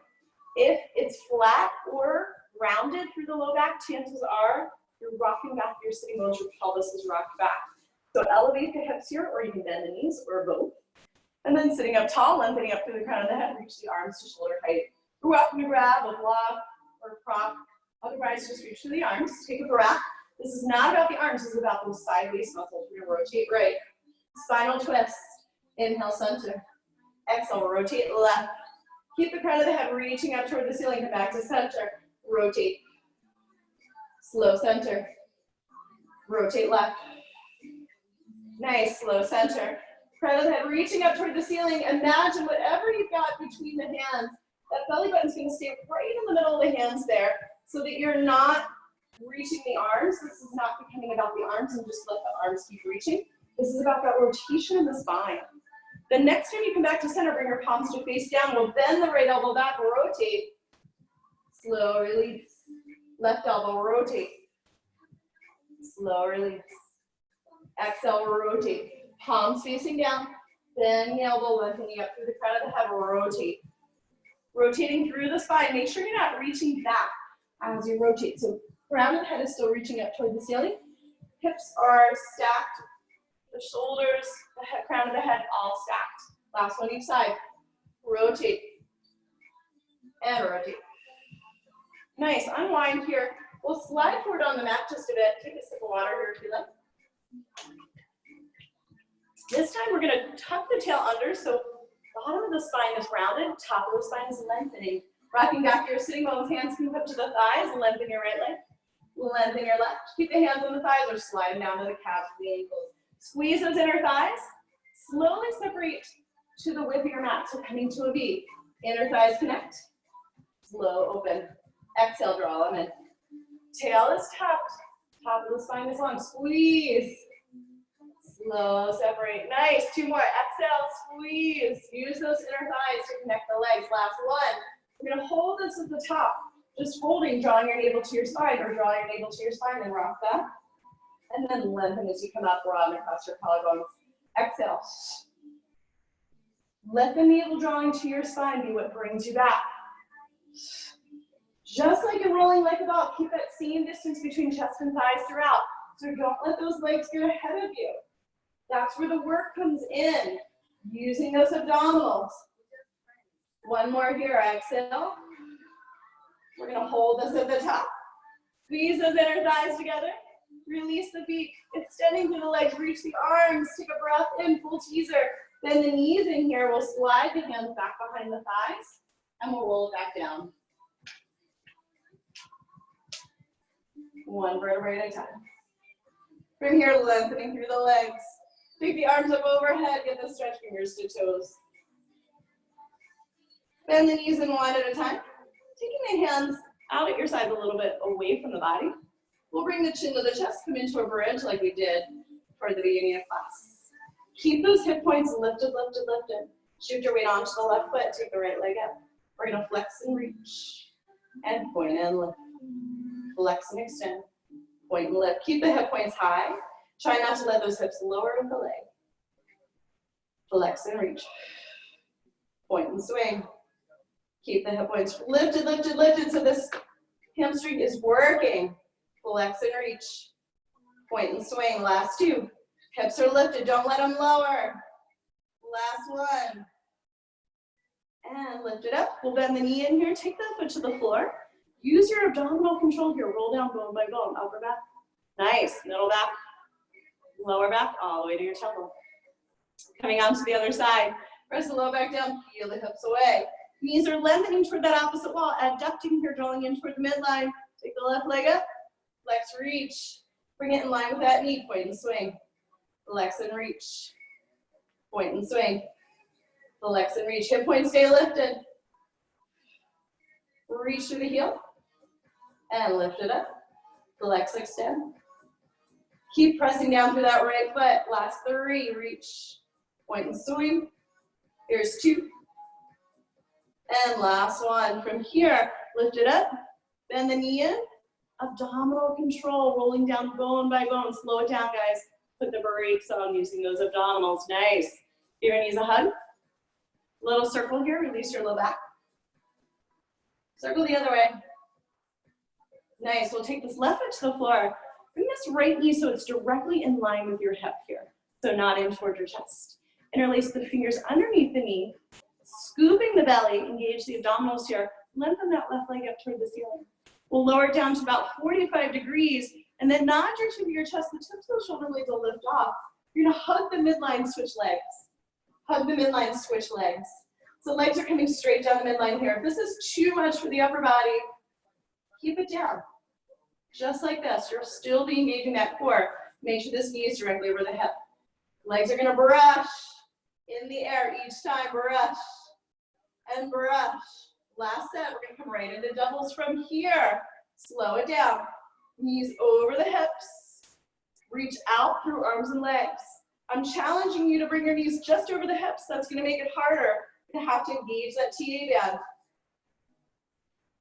If it's flat or rounded through the low back, chances are you're rocking back your sitting bones, your pelvis is rocked back. So elevate the hips here, or you can bend the knees, or both. And then sitting up tall, lengthening up through the crown of the head, reach the arms to shoulder height. You're welcome to grab a block or prop. Otherwise, just reach for the arms. Take a breath. This is not about the arms, this is about those side waist muscles. We're going to rotate right. Spinal twist. Inhale, center. Exhale, rotate left. Keep the crown of the head reaching up toward the ceiling. Come back to center. Rotate. Slow center. Rotate left. Nice, slow center. Crown of the head reaching up toward the ceiling. Imagine whatever you've got between the hands, that belly button's going to stay right in the middle of the hands there so that you're not reaching the arms. This is not becoming about the arms and just let the arms keep reaching. This is about that rotation in the spine. The next time you come back to center, bring your palms to face down. We'll bend the right elbow back, rotate. Slow release. Left elbow, rotate. Slow release. Exhale, rotate. Palms facing down. Bend the elbow, lengthening up through the crown of the head, rotate. Rotating through the spine. Make sure you're not reaching back as you rotate. So crown of the head is still reaching up toward the ceiling. Hips are stacked. The shoulders, the head, crown of the head, all stacked. Last one each side. Rotate. And rotate. Nice. Unwind here. We'll slide forward on the mat just a bit. Take a sip of water here if you like. This time we're going to tuck the tail under so bottom of the spine is rounded, top of the spine is lengthening. Rocking back your sitting bones, hands can come up to the thighs, lengthen your right leg, lengthen your left. Keep the hands on the thighs or slide down to the calves and the ankles. Squeeze those inner thighs. Slowly separate to the width of your mat, so coming to a V. Inner thighs connect. Slow open. Exhale, draw them in. Tail is tucked. Top of the spine is long. Squeeze. Slow separate. Nice. 2 more. Exhale, squeeze. Use those inner thighs to connect the legs. Last one. We're going to hold this at the top. Just holding, drawing your navel to your spine, or drawing your navel to your spine and rock that. And then lengthen as you come up, broaden across your collarbones. Exhale. Let the navel drawing to your spine be what brings you back. Just like in rolling like a dog, keep that same distance between chest and thighs throughout. So don't let those legs get ahead of you. That's where the work comes in, using those abdominals. One more here, exhale. We're gonna hold this at the top. Squeeze those inner thighs together. Release the feet, extending through the legs, reach the arms, take a breath in, full teaser. Bend the knees in here, we'll slide the hands back behind the thighs, and we'll roll it back down. One vertebrae at a time. From here, lengthening through the legs. Take the arms up overhead, get the stretch fingers to toes. Bend the knees in one at a time. Taking the hands out at your sides a little bit away from the body. We'll bring the chin to the chest, come into a bridge like we did for the beginning of class. Keep those hip points lifted, lifted, lifted. Shift your weight onto the left foot, take the right leg up. We're gonna flex and reach, and point and lift. Flex and extend, point and lift. Keep the hip points high. Try not to let those hips lower with the leg. Flex and reach, point and swing. Keep the hip points lifted, lifted, lifted, so this hamstring is working. Flex and reach, point and swing. Last 2. Hips are lifted, don't let them lower. Last one. And lift it up. We'll bend the knee in here, take that foot to the floor. Use your abdominal control here. Roll down bone by bone, upper back. Nice, middle back, lower back, all the way to your temple. Coming on to the other side. Press the low back down, peel the hips away. Knees are lengthening toward that opposite wall. Adducting here, drawing in toward the midline. Take the left leg up. Flex, reach. Bring it in line with that knee. Point and swing. Flex and reach. Point and swing. Flex and reach. Hip points stay lifted. Reach through the heel. And lift it up. The legs extend. Keep pressing down through that right foot. Last 3, reach, point and swing. Here's 2. And last one. From here, lift it up, bend the knee in. Abdominal control, rolling down bone by bone. Slow it down, guys. Put the brakes on using those abdominals. Nice. Give your knees a hug. Little circle here, release your low back. Circle the other way. Nice, we'll take this left foot to the floor. Bring this right knee so it's directly in line with your hip here. So not in toward your chest. Interlace the fingers underneath the knee, scooping the belly, engage the abdominals here. Lengthen that left leg up toward the ceiling. We'll lower it down to about 45 degrees, and then nod your chin to your chest. The tips of the shoulder blades will lift off. You're gonna hug the midline, switch legs. Hug the midline, switch legs. So legs are coming straight down the midline here. If this is too much for the upper body, keep it down. Just like this, you'll still be engaging that core. Make sure this knee is directly over the hip. Legs are gonna brush in the air each time, brush and brush. Last set, we're gonna come right into doubles from here. Slow it down. Knees over the hips. Reach out through arms and legs. I'm challenging you to bring your knees just over the hips. That's gonna make it harder to have to engage that TA band.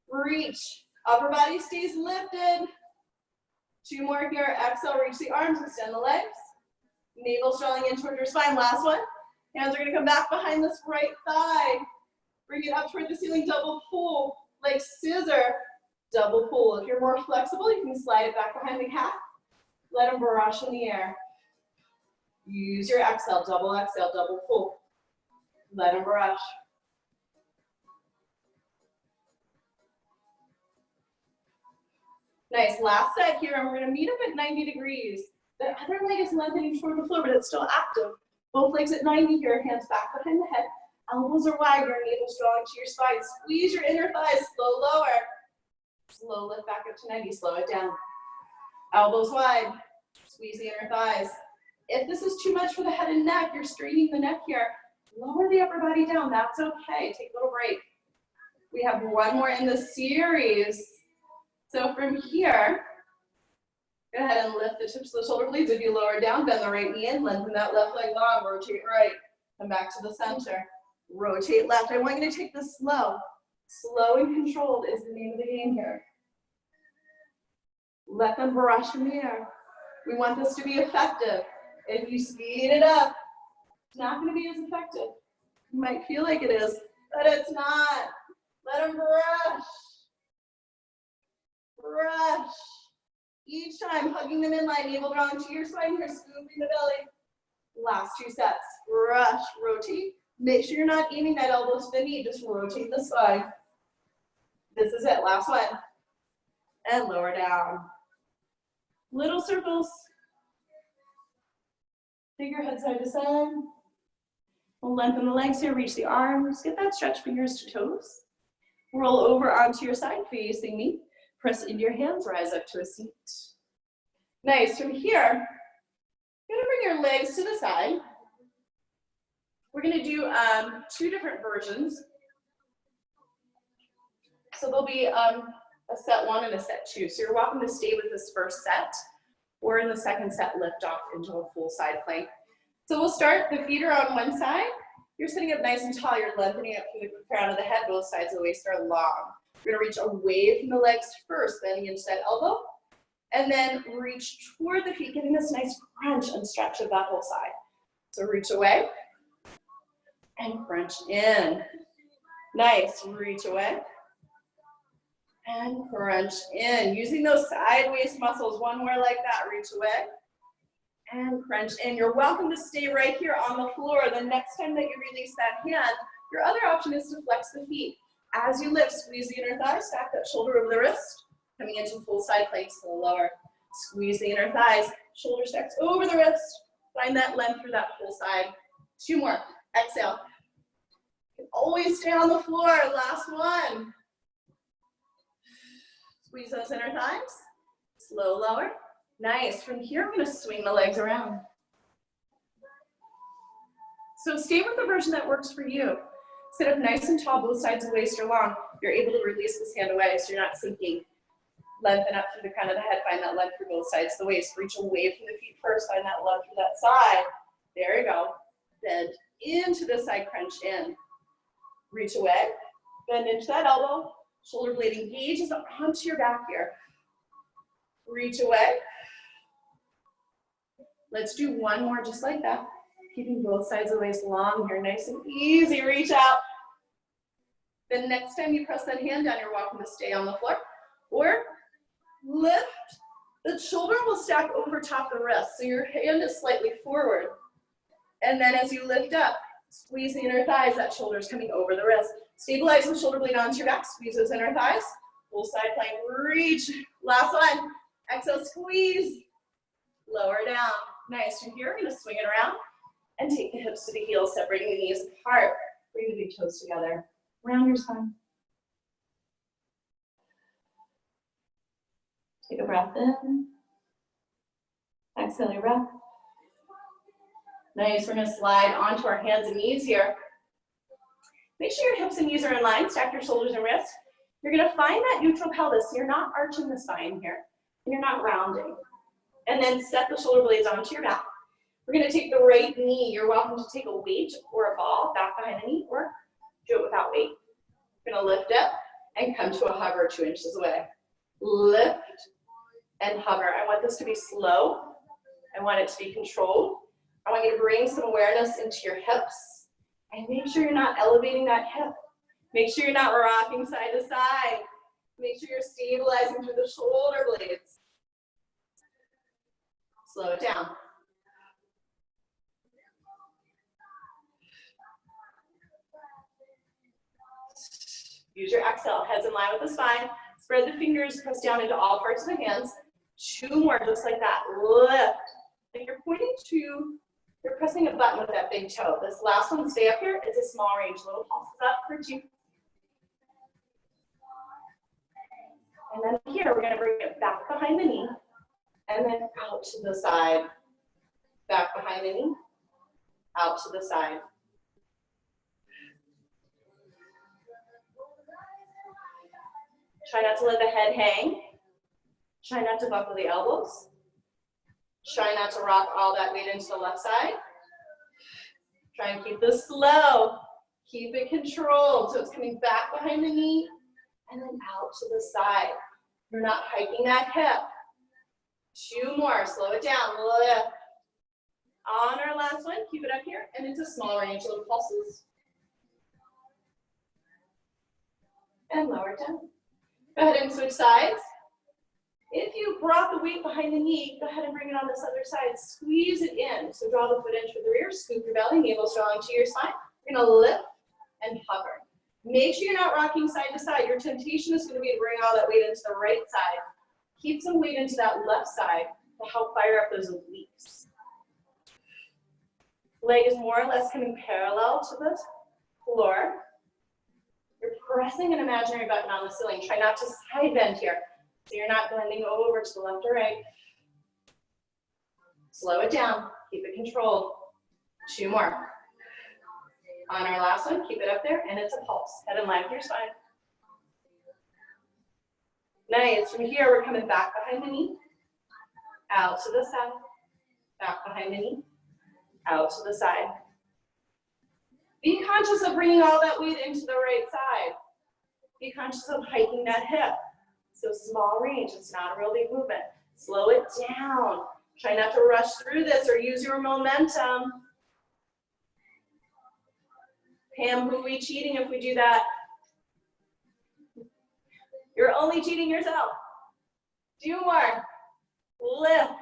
Reach. Upper body stays lifted. 2 more here. Exhale, reach the arms, extend the legs. Navel drawing in toward your spine. Last one. Hands are gonna come back behind this right thigh. Bring it up toward the ceiling, double pull, like scissor, double pull. If you're more flexible, you can slide it back behind the calf. Let them brush in the air. Use your exhale, double pull. Let them brush. Nice, last set here, and we're gonna meet up at 90 degrees. The other leg is lengthening toward the floor, but it's still active. Both legs at 90 here, hands back behind the head. Elbows are wide, your navel's drawing to your spine. Squeeze your inner thighs, slow lower. Slow lift back up to 90, slow it down. Elbows wide, squeeze the inner thighs. If this is too much for the head and neck, you're straining the neck here, lower the upper body down, that's okay, take a little break. We have one more in the series. So from here, go ahead and lift the tips of the shoulder blades. If you lower down, bend the right knee in, lengthen that left leg long, rotate right, come back to the center. Rotate left. I want you to take this slow. Slow and controlled is the name of the game here. Let them brush in the air. We want this to be effective. If you speed it up, it's not going to be as effective. You might feel like it is, but it's not. Let them brush. Brush. Each time, hugging the midline, navel drawn to your spine here, scooping the belly. Last 2 sets. Brush, rotate. Make sure you're not aiming that elbow to the knee, just rotate the spine. This is it, last one. And lower down. Little circles. Take your head side to side. We'll lengthen the legs here, reach the arms. Get that stretch, fingers to toes. Roll over onto your side, facing me. Press into your hands, rise up to a seat. Nice, from here, you're gonna bring your legs to the side. We're gonna do 2 different versions. So there'll be a set 1 and a set 2. So you're welcome to stay with this first set, or in the second set, lift off into a full side plank. So we'll start, the feet are on one side. You're sitting up nice and tall. You're lengthening up through the crown of the head. Both sides of the waist are long. You're gonna reach away from the legs first, bending into that elbow, and then reach toward the feet, getting this nice crunch and stretch of that whole side. So reach away and crunch in. Nice, reach away and crunch in. Using those side waist muscles, one more like that, reach away and crunch in. You're welcome to stay right here on the floor. The next time that you release that hand, your other option is to flex the feet. As you lift, squeeze the inner thigh, stack that shoulder over the wrist, coming into full side plank, slow lower. Squeeze the inner thighs, shoulder stacks over the wrist, find that length through that full side. 2 more, exhale. You can always stay on the floor, last one. Squeeze those inner thighs, slow lower. Nice, from here, I'm gonna swing the legs around. So stay with the version that works for you. Sit up nice and tall, both sides of the waist are long. You're able to release this hand away so you're not sinking. Lengthen up through the crown of the head, find that length through both sides of the waist. Reach away from the feet first, find that love through that side. There you go. Bend into the side crunch in. Reach away, bend into that elbow. Shoulder blade engages onto your back here. Reach away. Let's do one more just like that. Keeping both sides of the waist long here, nice and easy. Reach out. Then next time you press that hand down, you're welcome to stay on the floor. Or lift. The shoulder will stack over top the wrist, so your hand is slightly forward. And then as you lift up, squeeze the inner thighs, that shoulder is coming over the wrist. Stabilize the shoulder blade onto your back, squeeze those inner thighs. Full side plank, reach. Last one. Exhale, squeeze. Lower down. Nice. From here, we're going to swing it around and take the hips to the heels, separating the knees apart. Bring the big toes together. Round your spine. Take a breath in. Exhale your breath. Nice. We're going to slide onto our hands and knees here. Make sure your hips and knees are in line. Stack your shoulders and wrists. You're going to find that neutral pelvis. So you're not arching the spine here. And you're not rounding. And then set the shoulder blades onto your back. We're going to take the right knee. You're welcome to take a weight or a ball back behind the knee, or do it without weight. You're going to lift up and come to a hover 2 inches away. Lift and hover. I want this to be slow. I want it to be controlled. I want you to bring some awareness into your hips. And make sure you're not elevating that hip. Make sure you're not rocking side to side. Make sure you're stabilizing through the shoulder blades. Slow it down. Use your exhale, heads in line with the spine. Spread the fingers, press down into all parts of the hands. 2 more, just like that. Lift. And you're pointing to, you're pressing a button with that big toe. This last one, stay up here. It's a small range. Little pulses up for 2. And then here, we're going to bring it back behind the knee. And then out to the side. Back behind the knee. Out to the side. Try not to let the head hang. Try not to buckle the elbows. Try not to rock all that weight into the left side. Try and keep this slow. Keep it controlled. So it's coming back behind the knee and then out to the side. You're not hiking that hip. 2 more. Slow it down. Lift. On our last one, keep it up here and into small range, little pulses. And lower it down. Go ahead and switch sides. If you brought the weight behind the knee, go ahead and bring it on this other side. Squeeze it in. So draw the foot in for the rear, scoop your belly, navel strong to your spine. You're going to lift and hover. Make sure you're not rocking side to side. Your temptation is going to be to bring all that weight into the right side. Keep some weight into that left side to help fire up those obliques. Leg is more or less coming parallel to the floor. You're pressing an imaginary button on the ceiling. Try not to side bend here. So you're not bending over to the left or right. Slow it down. Keep it controlled. 2 more. On our last one, keep it up there, and it's a pulse. Head in line with your spine. Nice. From here, we're coming back behind the knee. Out to the side. Back behind the knee. Out to the side. Be conscious of bringing all that weight into the right side. Be conscious of hiking that hip. So small range, it's not a real big movement. Slow it down. Try not to rush through this or use your momentum. Pam, who are we cheating if we do that? You're only cheating yourself. 2 more. Lift.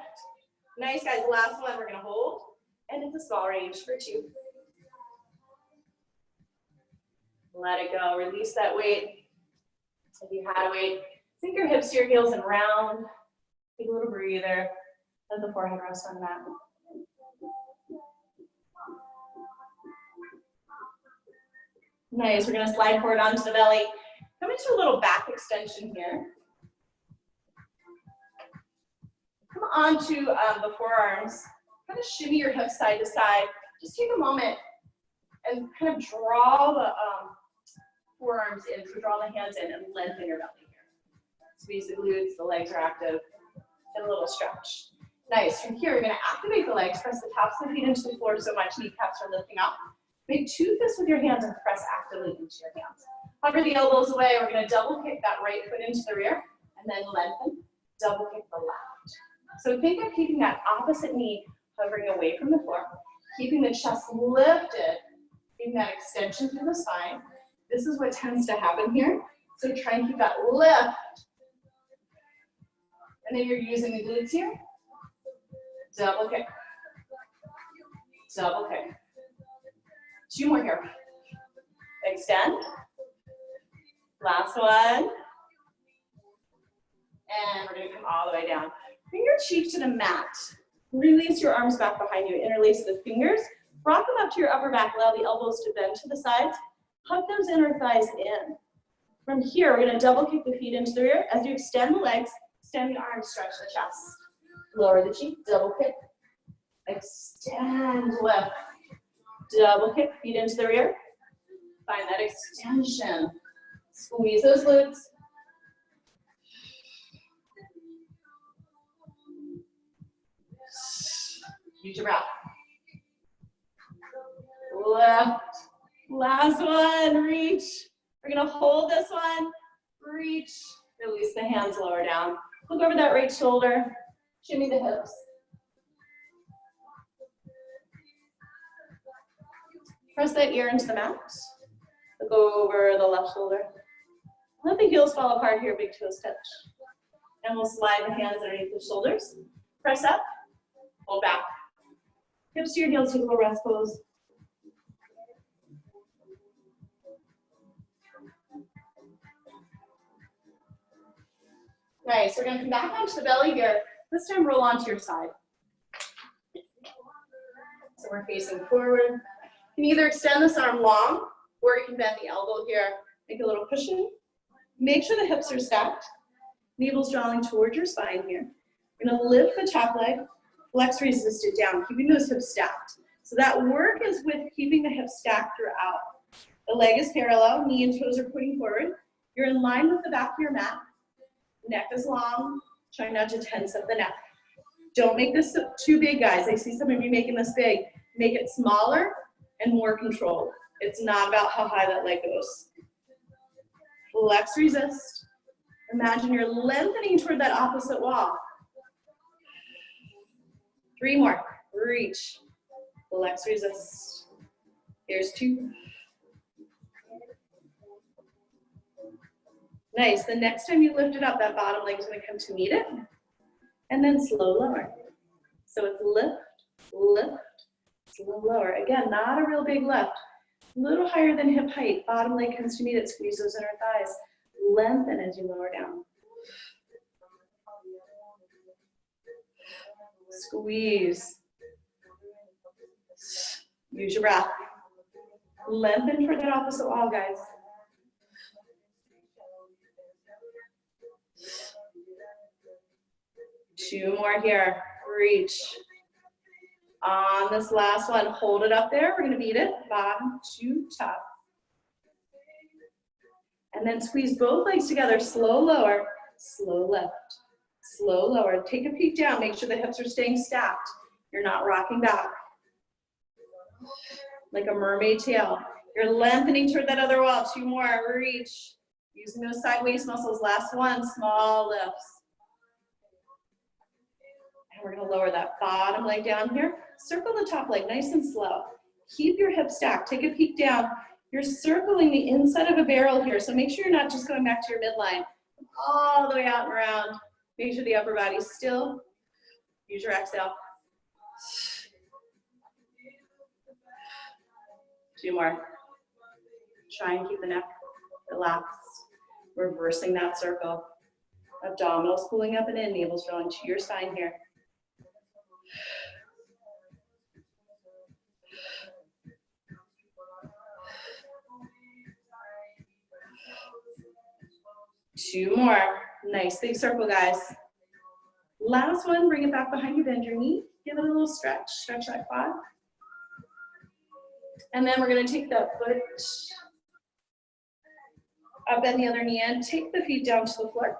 Nice, guys. Last one, we're going to hold. And it's a small range for 2. Let it go. Release that weight. If you had a weight, sink your hips to your heels and round. Take a little breather. Let the forehead rest on the mat. Nice. We're going to slide forward onto the belly. Come into a little back extension here. Come onto the forearms. Kind of shimmy your hips side to side. Just take a moment and kind of draw the forearms in. So draw the hands in and lengthen your belly here. Squeeze the glutes, the legs are active, and a little stretch. Nice. From here, we're going to activate the legs, press the tops of the feet into the floor so much kneecaps are lifting up. Make two fists with your hands and press actively into your hands. Hover the elbows away. We're going to double kick that right foot into the rear and then lengthen, double kick the left. So think of keeping that opposite knee hovering away from the floor, keeping the chest lifted, keeping that extension through the spine. This is what tends to happen here. So try and keep that lift. And then you're using the glutes here. Double kick. Double kick. Two more here. Extend. Last one. And we're going to come all the way down. Bring your cheek to the mat. Release your arms back behind you. Interlace the fingers. Rock them up to your upper back. Allow the elbows to bend to the sides. Hug those inner thighs in. From here, we're going to double kick the feet into the rear. As you extend the legs, extend the arms, stretch the chest. Lower the cheek, double kick. Extend, lift. Double kick, feet into the rear. Find that extension. Squeeze those glutes. Use your breath. Lift. Last one, reach. We're gonna hold this one, reach. Release the hands lower down. Look over that right shoulder. Shimmy the hips. Press that ear into the mat. Look over the left shoulder. Let the heels fall apart here, big toes touch. And we'll slide the hands underneath the shoulders. Press up, hold back. Hips to your heels, take a little rest pose. Nice, we're gonna come back onto the belly here. This time roll onto your side. So we're facing forward. You can either extend this arm long, or you can bend the elbow here. Make a little cushion. Make sure the hips are stacked. Navel's drawing towards your spine here. We're gonna lift the top leg, flex resisted down, keeping those hips stacked. So that work is with keeping the hips stacked throughout. The leg is parallel, knee and toes are pointing forward. You're in line with the back of your mat. Neck is long, try not to tense up the neck. Don't make this too big, guys. I see some of you making this big. Make it smaller and more controlled. It's not about how high that leg goes. Flex, resist. Imagine you're lengthening toward that opposite wall. 3 more, reach. Flex, resist. Here's 2. Nice, the next time you lift it up, that bottom leg is gonna come to meet it. And then slow lower. So it's lift, lift, slow lower. Again, not a real big lift. A little higher than hip height. Bottom leg comes to meet it, squeeze those inner thighs. Lengthen as you lower down. Squeeze. Use your breath. Lengthen for that opposite wall, guys. Two more here, reach. On this last one, hold it up there. We're gonna beat it, bottom to top. And then squeeze both legs together, slow lower, slow lift, slow lower. Take a peek down, make sure the hips are staying stacked. You're not rocking back. Like a mermaid tail. You're lengthening toward that other wall, 2 more, reach. Using those side waist muscles, last one, small lifts. And we're gonna lower that bottom leg down here. Circle the top leg, nice and slow. Keep your hips stacked, take a peek down. You're circling the inside of a barrel here, so make sure you're not just going back to your midline. All the way out and around. Make sure the upper body's still. Use your exhale. 2 more. Try and keep the neck relaxed. Reversing that circle. Abdominals pulling up and in, navel's drawing to your spine here. Two more. Nice big circle, guys. Last one, bring it back behind you, bend your knee. Give it a little stretch. Stretch that quad. And then we're going to take that foot up, bend the other knee in. Take the feet down to the floor.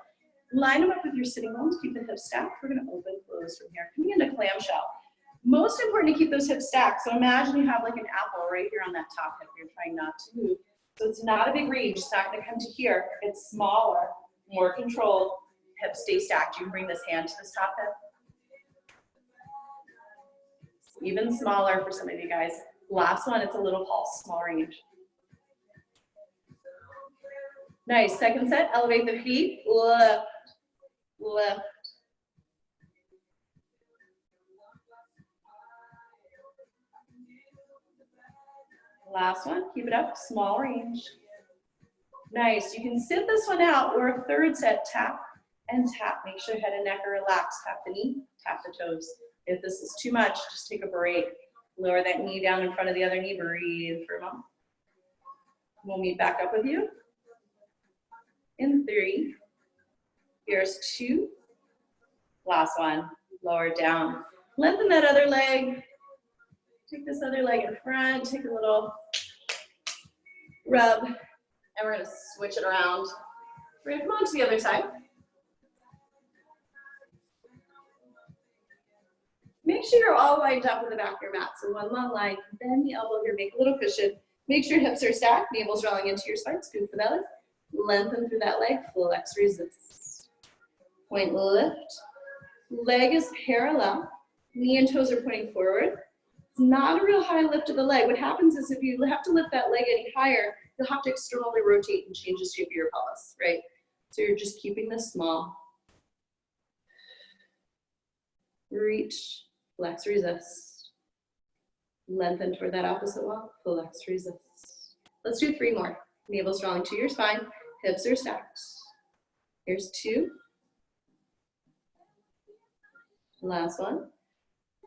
Line them up with your sitting bones, keep the hips stacked. We're gonna open, close from here. Coming into clamshell. Most important to keep those hips stacked. So imagine you have like an apple right here on that top hip. You're trying not to move. So it's not a big reach. It's not gonna come to here. It's smaller, more controlled. Hips stay stacked. You can bring this hand to this top hip. Even smaller for some of you guys. Last one, it's a little pulse, small range. Nice, second set, elevate the feet, lift, lift. Last one, keep it up, small range. Nice, you can sit this one out, or a third set, tap and tap. Make sure head and neck are relaxed. Tap the knee, tap the toes. If this is too much, just take a break. Lower that knee down in front of the other knee, breathe for a moment. We'll meet back up with you. In 3, here's 2, last one, lower down. Lengthen that other leg, take this other leg in front, take a little rub, and we're gonna switch it around. We're gonna come on to the other side. Make sure you're all lined up with the back of your mat, so one long line, bend the elbow here, make a little cushion. Make sure hips are stacked, navel's drawing into your spine, scoop the belly. Lengthen through that leg, flex, resist. Point, lift. Leg is parallel. Knee and toes are pointing forward. It's not a real high lift of the leg. What happens is if you have to lift that leg any higher, you'll have to externally rotate and change the shape of your pelvis, right? So you're just keeping this small. Reach, flex, resist. Lengthen toward that opposite wall, flex, resist. Let's do 3 more. Navel's drawing to your spine. Hips are stacked. Here's 2. Last one.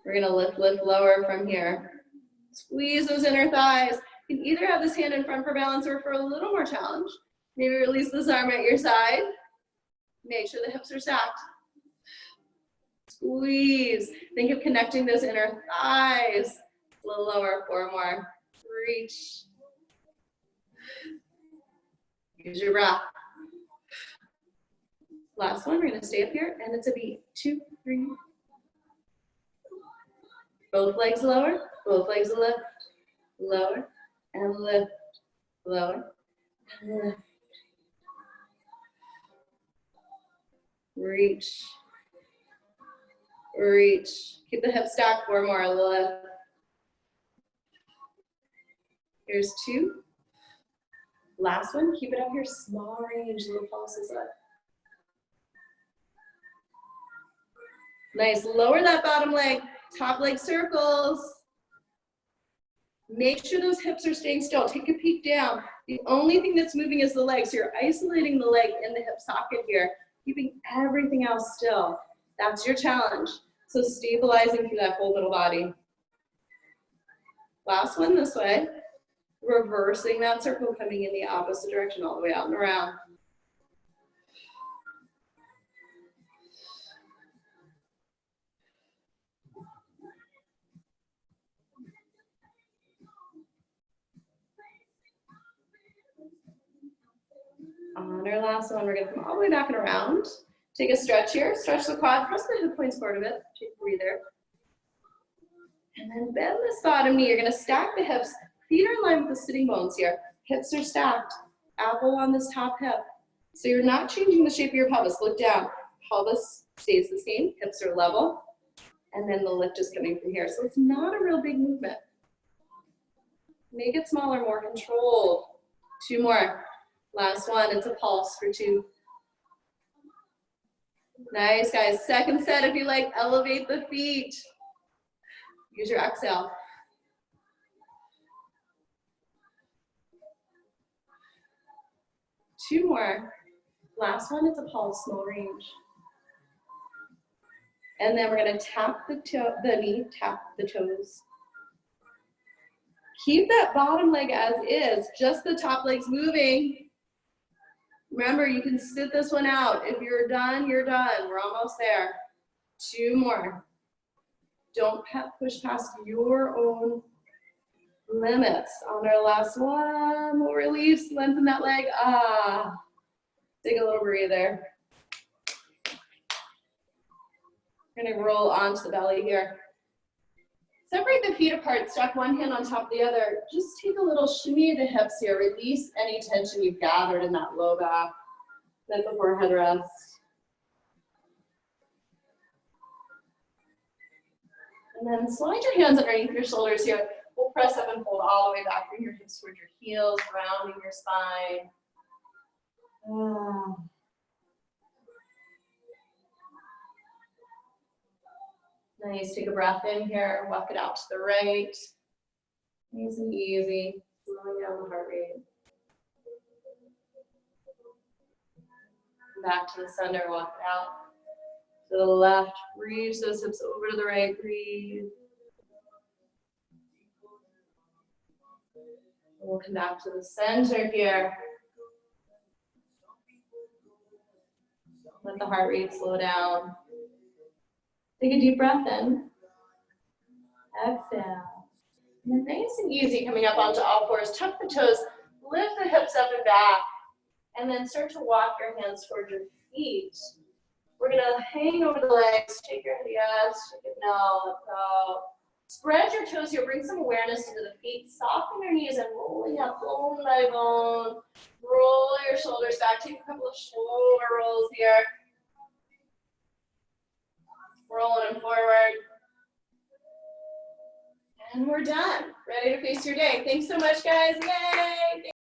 We're gonna lift, lift, lower from here. Squeeze those inner thighs. You can either have this hand in front for balance or for a little more challenge. Maybe release this arm at your side. Make sure the hips are stacked. Squeeze. Think of connecting those inner thighs. A little lower, 4 more. Reach. Use your breath. Last one, we're gonna stay up here, and it's a beat. 2, 3. Both legs lower, both legs lift, lower, and lift, lower, and lift. Reach, reach. Keep the hips stacked, 4 more, lift. Here's 2. Last one, keep it up here, small range, little pulses up. Nice, lower that bottom leg, top leg circles. Make sure those hips are staying still, take a peek down. The only thing that's moving is the leg, so you're isolating the leg in the hip socket here, keeping everything else still. That's your challenge. So stabilizing through that whole little body. Last one this way. Reversing that circle, coming in the opposite direction, all the way out and around. On our last one, we're gonna come all the way back and around. Take a stretch here, stretch the quad, press the hip points forward a bit, take a breather. And then bend this bottom knee. You're gonna stack the hips. Feet are in line with the sitting bones here. Hips are stacked. Apple on this top hip. So you're not changing the shape of your pelvis. Look down. Pelvis stays the same. Hips are level. And then the lift is coming from here. So it's not a real big movement. Make it smaller, more controlled. 2 more. Last one. It's a pulse for 2. Nice, guys. Second set, if you like, elevate the feet. Use your exhale. 2 more. Last one, it's a pulse, small range. And then we're gonna tap the knee, tap the toes. Keep that bottom leg as is, just the top leg's moving. Remember, you can sit this one out. If you're done, you're done. We're almost there. 2 more. Don't push past your own limits. On our last one, we'll release, lengthen that leg. Take a little breather. We're gonna roll onto the belly here. Separate the feet apart, stack one hand on top of the other. Just take a little shimmy of the hips here. Release any tension you've gathered in that low back. Let the forehead rest. And then slide your hands underneath your shoulders here. We'll press up and fold all the way back. Bring your hips towards your heels, rounding your spine. Nice, take a breath in here, walk it out to the right. Easy, easy, slowing down the heart rate. Back to the center, walk it out. To the left, reach those hips over to the right, breathe. We'll come back to the center here. Let the heart rate slow down. Take a deep breath in. Exhale. And then nice and easy, coming up onto all fours. Tuck the toes, lift the hips up and back, and then start to walk your hands toward your feet. We're gonna hang over the legs, take your head, yes, take it, no, let go. Spread your toes here, bring some awareness into the feet, soften your knees and rolling up bone by bone. Roll your shoulders back, take a couple of shoulder rolls here. Rolling them forward. And we're done. Ready to face your day. Thanks so much, guys. Yay!